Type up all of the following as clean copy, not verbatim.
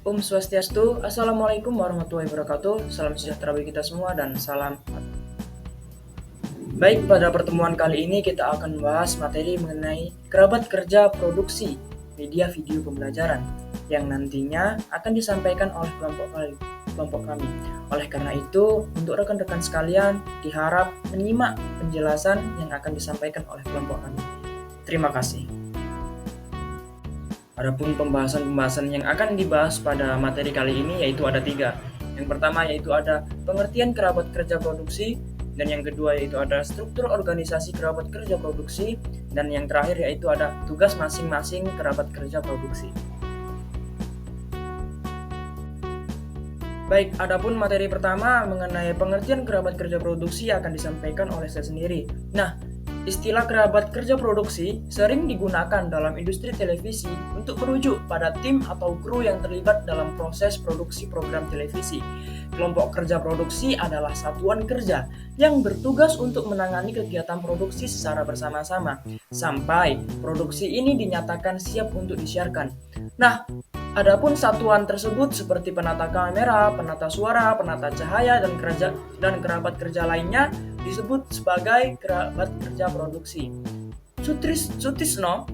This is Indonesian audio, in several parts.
Swastiastu, Assalamualaikum warahmatullahi wabarakatuh. Salam sejahtera bagi kita semua dan salam. Baik, pada pertemuan kali ini kita akan membahas materi mengenai kerabat kerja produksi media video pembelajaran yang nantinya akan disampaikan oleh kelompok kami. Oleh karena itu, untuk rekan-rekan sekalian diharap menyimak penjelasan yang akan disampaikan oleh kelompok kami. Terima kasih. Adapun pembahasan yang akan dibahas pada materi kali ini yaitu ada 3. Yang pertama yaitu ada pengertian kerabat kerja produksi, dan yang kedua yaitu ada struktur organisasi kerabat kerja produksi, dan yang terakhir yaitu ada tugas masing-masing kerabat kerja produksi. Baik, adapun materi pertama mengenai pengertian kerabat kerja produksi akan disampaikan oleh saya sendiri. Nah, istilah kerabat kerja produksi sering digunakan dalam industri televisi untuk merujuk pada tim atau kru yang terlibat dalam proses produksi program televisi. Kelompok kerja produksi adalah satuan kerja yang bertugas untuk menangani kegiatan produksi secara bersama-sama sampai produksi ini dinyatakan siap untuk disiarkan. Nah, adapun satuan tersebut seperti penata kamera, penata suara, penata cahaya, dan kerabat kerja lainnya disebut sebagai kerabat kerja produksi. Sutisno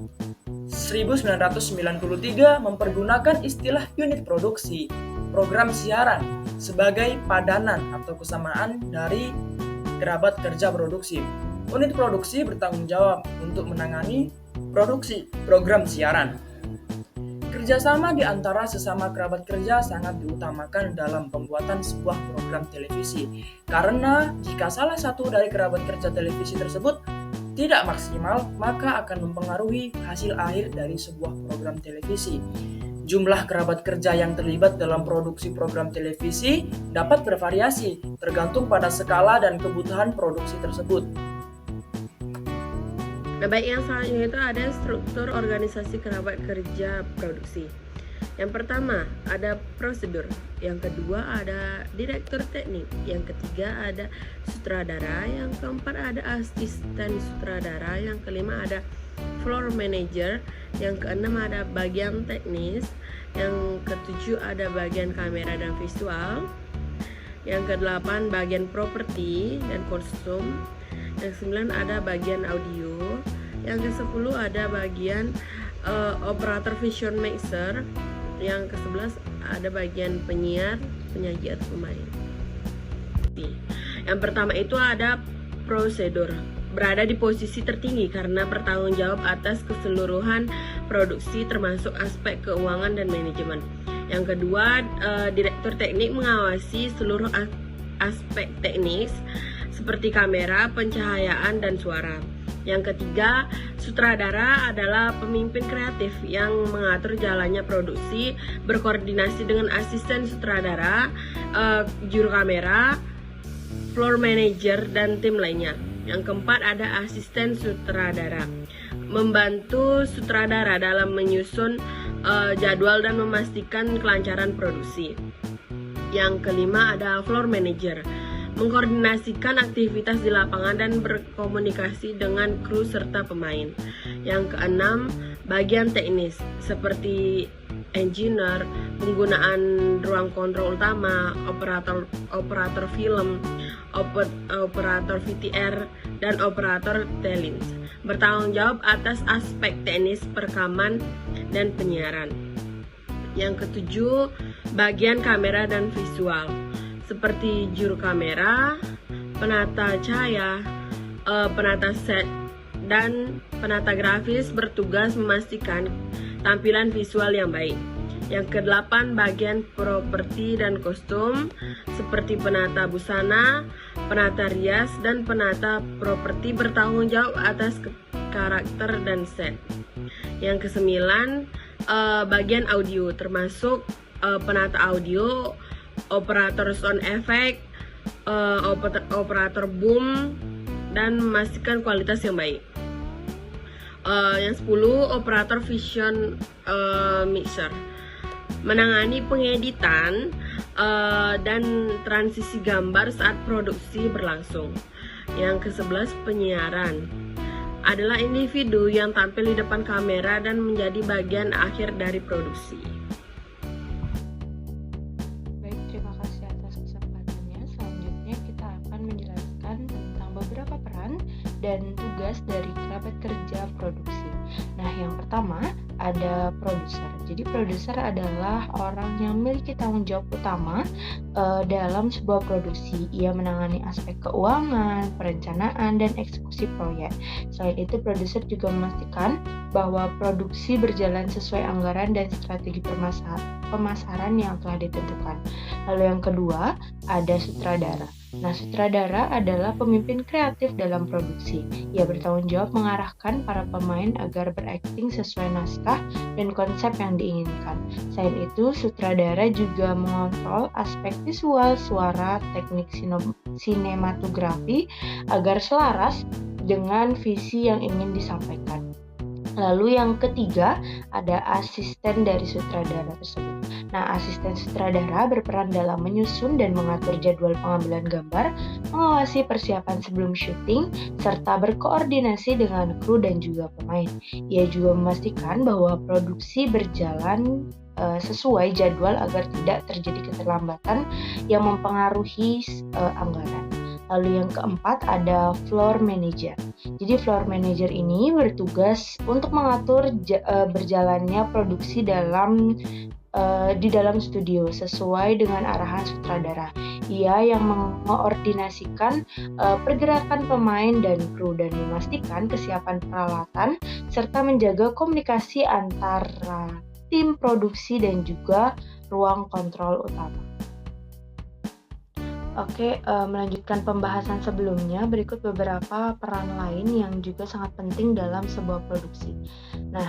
1993 mempergunakan istilah unit produksi program siaran sebagai padanan atau kesamaan dari kerabat kerja produksi. Unit produksi bertanggung jawab untuk menangani produksi program siaran. Kerjasama di antara sesama kerabat kerja sangat diutamakan dalam pembuatan sebuah program televisi, karena jika salah satu dari kerabat kerja televisi tersebut tidak maksimal, maka akan mempengaruhi hasil akhir dari sebuah program televisi. Jumlah kerabat kerja yang terlibat dalam produksi program televisi dapat bervariasi, tergantung pada skala dan kebutuhan produksi tersebut. Nah, baik, yang selanjutnya itu ada struktur organisasi kerabat kerja produksi. Yang pertama ada prosedur, yang kedua ada direktur teknik, yang ketiga ada sutradara, yang keempat ada asisten sutradara, yang kelima ada floor manager, yang keenam ada bagian teknis, yang ketujuh ada bagian kamera dan visual, yang kedelapan bagian properti dan kostum, yang ke-9 ada bagian audio, yang ke-10 ada bagian operator vision mixer, yang ke-11 ada bagian penyiar, penyaji atau pemain. Yang pertama itu ada prosedur, berada di posisi tertinggi karena bertanggung jawab atas keseluruhan produksi termasuk aspek keuangan dan manajemen. Yang kedua, direktur teknik mengawasi seluruh aspek teknis seperti kamera, pencahayaan, dan suara. Yang ketiga, sutradara adalah pemimpin kreatif yang mengatur jalannya produksi, berkoordinasi dengan asisten sutradara, juru kamera, floor manager, dan tim lainnya. Yang keempat ada asisten sutradara, membantu sutradara dalam menyusun jadwal dan memastikan kelancaran produksi. Yang kelima ada floor manager, mengkoordinasikan aktivitas di lapangan dan berkomunikasi dengan kru serta pemain. Yang keenam, bagian teknis seperti engineer, penggunaan ruang kontrol utama, operator film, operator VTR, dan operator talent. Bertanggung jawab atas aspek teknis perekaman dan penyiaran. Yang ketujuh, bagian kamera dan visual seperti juru kamera, penata cahaya, penata set, dan penata grafis bertugas memastikan tampilan visual yang baik. Yang kedelapan, bagian properti dan kostum seperti penata busana, penata rias, dan penata properti bertanggung jawab atas karakter dan set. Yang kesembilan, bagian audio termasuk penata audio, operator sound effect, operator boom, dan memastikan kualitas yang baik. Yang 10, operator vision mixer, menangani pengeditan dan transisi gambar saat produksi berlangsung. Yang ke-11, penyiaran, adalah individu yang tampil di depan kamera dan menjadi bagian akhir dari produksi. ada produser. Jadi produser adalah orang yang memiliki tanggung jawab utama dalam sebuah produksi. Ia menangani aspek keuangan, perencanaan, dan eksekusi proyek. Selain itu, produser juga memastikan bahwa produksi berjalan sesuai anggaran dan strategi pemasaran yang telah ditentukan. Lalu yang kedua, ada sutradara. Nah, sutradara adalah pemimpin kreatif dalam produksi. Ia bertanggung jawab mengarahkan para pemain agar berakting sesuai naskah dan konsep yang diinginkan. Selain itu, sutradara juga mengontrol aspek visual, suara, teknik sinematografi agar selaras dengan visi yang ingin disampaikan. Lalu yang ketiga, ada asisten dari sutradara tersebut. Nah, asisten sutradara berperan dalam menyusun dan mengatur jadwal pengambilan gambar, mengawasi persiapan sebelum syuting, serta berkoordinasi dengan kru dan juga pemain. Ia juga memastikan bahwa produksi berjalan sesuai jadwal agar tidak terjadi keterlambatan yang mempengaruhi anggaran. Lalu yang keempat ada floor manager. Jadi floor manager ini bertugas untuk mengatur berjalannya produksi di dalam studio sesuai dengan arahan sutradara. Ia yang mengkoordinasikan pergerakan pemain dan kru dan memastikan kesiapan peralatan serta menjaga komunikasi antara tim produksi dan juga ruang kontrol utama. Oke, melanjutkan pembahasan sebelumnya, berikut beberapa peran lain yang juga sangat penting dalam sebuah produksi. Nah,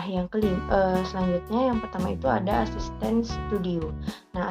selanjutnya yang pertama itu ada asisten studio. Nah,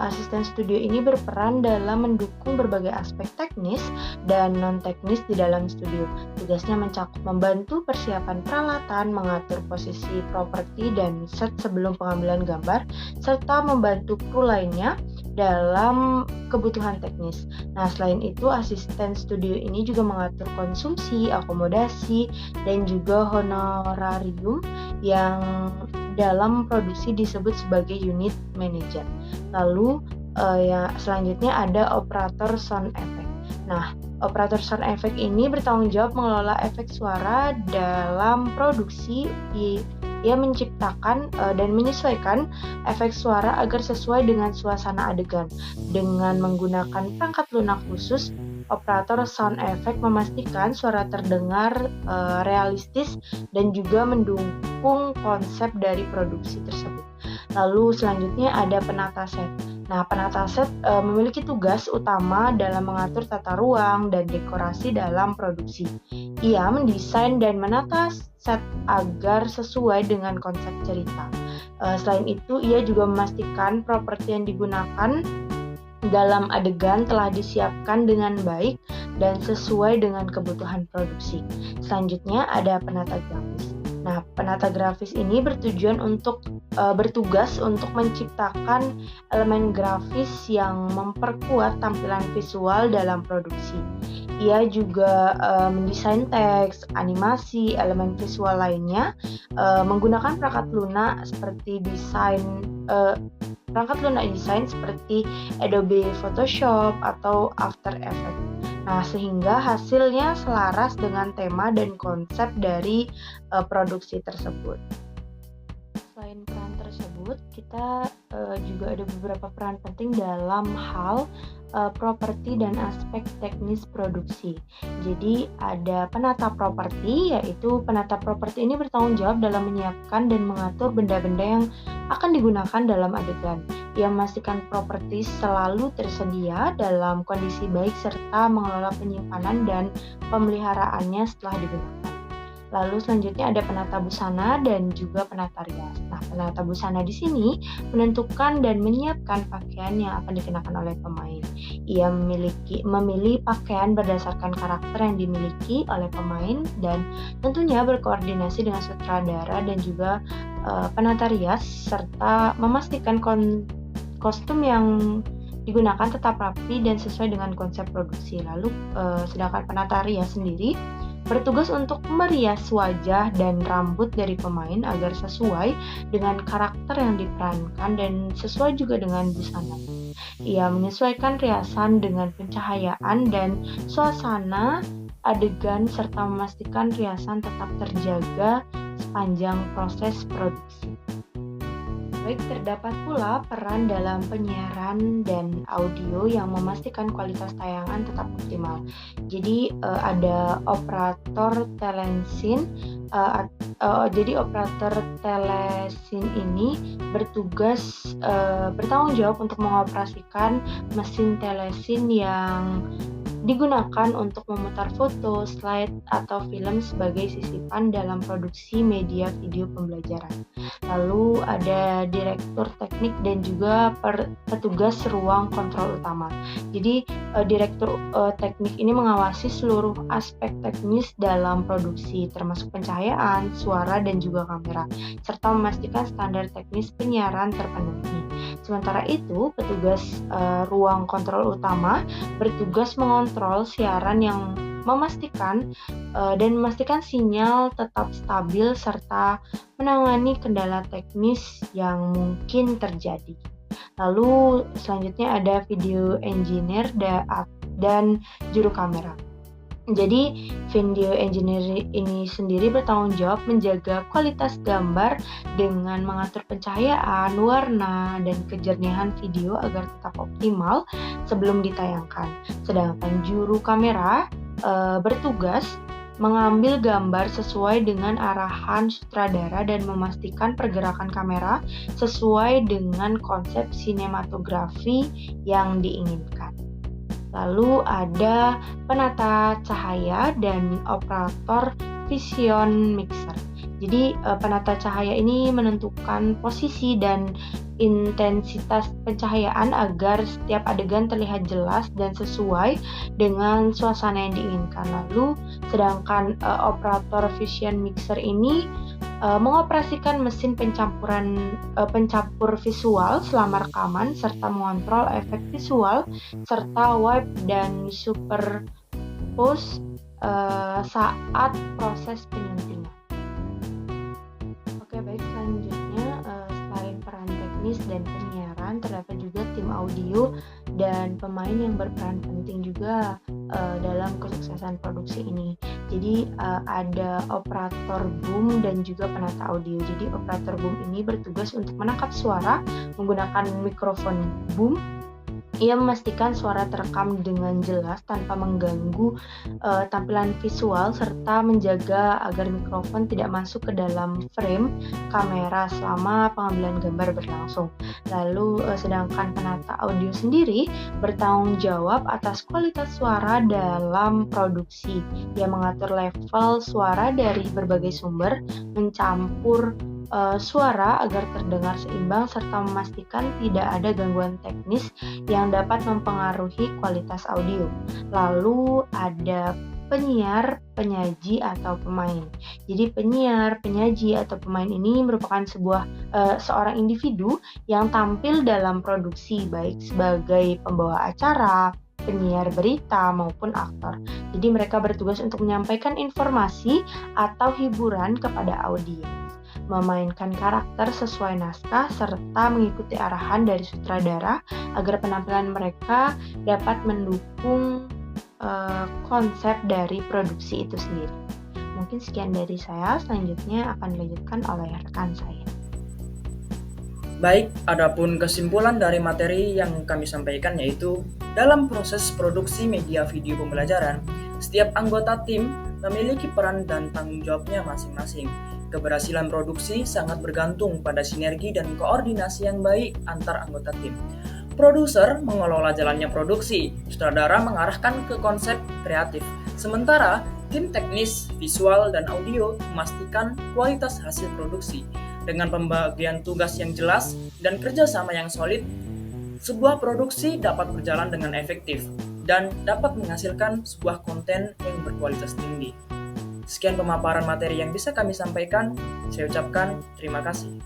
asisten studio ini berperan dalam mendukung berbagai aspek teknis dan non-teknis di dalam studio. Tugasnya mencakup membantu persiapan peralatan, mengatur posisi properti dan set sebelum pengambilan gambar, serta membantu kru lainnya dalam kebutuhan teknis. Nah, selain itu, asisten studio ini juga mengatur konsumsi, akomodasi, dan juga honorarium yang dalam produksi disebut sebagai unit manager. Lalu, selanjutnya ada operator sound effect. Nah, operator sound effect ini bertanggung jawab mengelola efek suara dalam produksi. Ia menciptakan dan menyesuaikan efek suara agar sesuai dengan suasana adegan. Dengan menggunakan perangkat lunak khusus, operator sound effect memastikan suara terdengar realistis dan juga mendukung konsep dari produksi tersebut. Lalu selanjutnya ada penata set. Nah, penata set memiliki tugas utama dalam mengatur tata ruang dan dekorasi dalam produksi. Ia mendesain dan menata set agar sesuai dengan konsep cerita. Selain itu, ia juga memastikan properti yang digunakan dalam adegan telah disiapkan dengan baik dan sesuai dengan kebutuhan produksi. Selanjutnya ada penata grafis. Nah, penata grafis ini bertugas untuk menciptakan elemen grafis yang memperkuat tampilan visual dalam produksi. Ia juga mendesain teks, animasi, elemen visual lainnya menggunakan perangkat lunak seperti Adobe Photoshop atau After Effects. Nah, sehingga hasilnya selaras dengan tema dan konsep dari produksi tersebut. Selain peran tersebut, kita juga ada beberapa peran penting dalam hal properti dan aspek teknis produksi. Jadi ada penata properti, yaitu penata properti ini bertanggung jawab dalam menyiapkan dan mengatur benda-benda yang akan digunakan dalam adegan. Ia memastikan properti selalu tersedia dalam kondisi baik serta mengelola penyimpanan dan pemeliharaannya setelah digunakan. Lalu selanjutnya ada penata busana dan juga penata rias. Nah, penata busana di sini menentukan dan menyiapkan pakaian yang akan dikenakan oleh pemain. Ia memilih pakaian berdasarkan karakter yang dimiliki oleh pemain dan tentunya berkoordinasi dengan sutradara dan juga penata rias serta memastikan kostum yang digunakan tetap rapi dan sesuai dengan konsep produksi. Lalu sedangkan penata rias sendiri bertugas untuk merias wajah dan rambut dari pemain agar sesuai dengan karakter yang diperankan dan sesuai juga dengan busana. Ia menyesuaikan riasan dengan pencahayaan dan suasana adegan serta memastikan riasan tetap terjaga sepanjang proses produksi. Baik, terdapat pula peran dalam penyiaran dan audio yang memastikan kualitas tayangan tetap optimal. Jadi ada operator telesin. Jadi operator telesin ini bertanggung jawab untuk mengoperasikan mesin telesin yang digunakan untuk memutar foto, slide, atau film sebagai sisipan dalam produksi media video pembelajaran. Lalu ada direktur teknik dan juga petugas ruang kontrol utama. Jadi direktur teknik ini mengawasi seluruh aspek teknis dalam produksi, termasuk pencahayaan, suara, dan juga kamera, serta memastikan standar teknis penyiaran terpenuhi. Sementara itu, petugas ruang kontrol utama bertugas mengontrol siaran yang memastikan sinyal tetap stabil serta menangani kendala teknis yang mungkin terjadi. Lalu selanjutnya ada video engineer dan juru kamera. Jadi video engineer ini sendiri bertanggung jawab menjaga kualitas gambar dengan mengatur pencahayaan, warna, dan kejernihan video agar tetap optimal sebelum ditayangkan. Sedangkan juru kamera bertugas mengambil gambar sesuai dengan arahan sutradara dan memastikan pergerakan kamera sesuai dengan konsep sinematografi yang diinginkan. Lalu ada penata cahaya dan operator vision mixer. Jadi penata cahaya ini menentukan posisi dan intensitas pencahayaan agar setiap adegan terlihat jelas dan sesuai dengan suasana yang diinginkan. Lalu sedangkan operator vision mixer ini mengoperasikan mesin pencampur visual selama rekaman serta mengontrol efek visual serta wipe dan superpose saat proses penyuntingan. Oke, baik, selanjutnya selain peran teknis dan penyiaran, terdapat juga tim audio dan pemain yang berperan penting juga dalam kesuksesan produksi ini. Jadi ada operator boom dan juga penata audio. Jadi operator boom ini bertugas untuk menangkap suara menggunakan mikrofon boom. Ia memastikan suara terekam dengan jelas tanpa mengganggu tampilan visual serta menjaga agar mikrofon tidak masuk ke dalam frame kamera selama pengambilan gambar berlangsung. Lalu sedangkan penata audio sendiri bertanggung jawab atas kualitas suara dalam produksi. Ia mengatur level suara dari berbagai sumber, mencampur suara agar terdengar seimbang serta memastikan tidak ada gangguan teknis yang dapat mempengaruhi kualitas audio. Lalu ada penyiar, penyaji, atau pemain. Jadi penyiar, penyaji, atau pemain ini merupakan seorang individu yang tampil dalam produksi baik sebagai pembawa acara, penyiar berita, maupun aktor. Jadi mereka bertugas untuk menyampaikan informasi atau hiburan kepada audiens, memainkan karakter sesuai naskah, serta mengikuti arahan dari sutradara agar penampilan mereka dapat mendukung konsep dari produksi itu sendiri. Mungkin sekian dari saya, selanjutnya akan dilanjutkan oleh rekan saya. Baik, adapun kesimpulan dari materi yang kami sampaikan yaitu dalam proses produksi media video pembelajaran, setiap anggota tim memiliki peran dan tanggung jawabnya masing-masing. Keberhasilan produksi sangat bergantung pada sinergi dan koordinasi yang baik antar anggota tim. Produser mengelola jalannya produksi, sutradara mengarahkan ke konsep kreatif, sementara tim teknis, visual, dan audio memastikan kualitas hasil produksi. Dengan pembagian tugas yang jelas dan kerjasama yang solid, sebuah produksi dapat berjalan dengan efektif dan dapat menghasilkan sebuah konten yang berkualitas tinggi. Sekian pemaparan materi yang bisa kami sampaikan. Saya ucapkan terima kasih.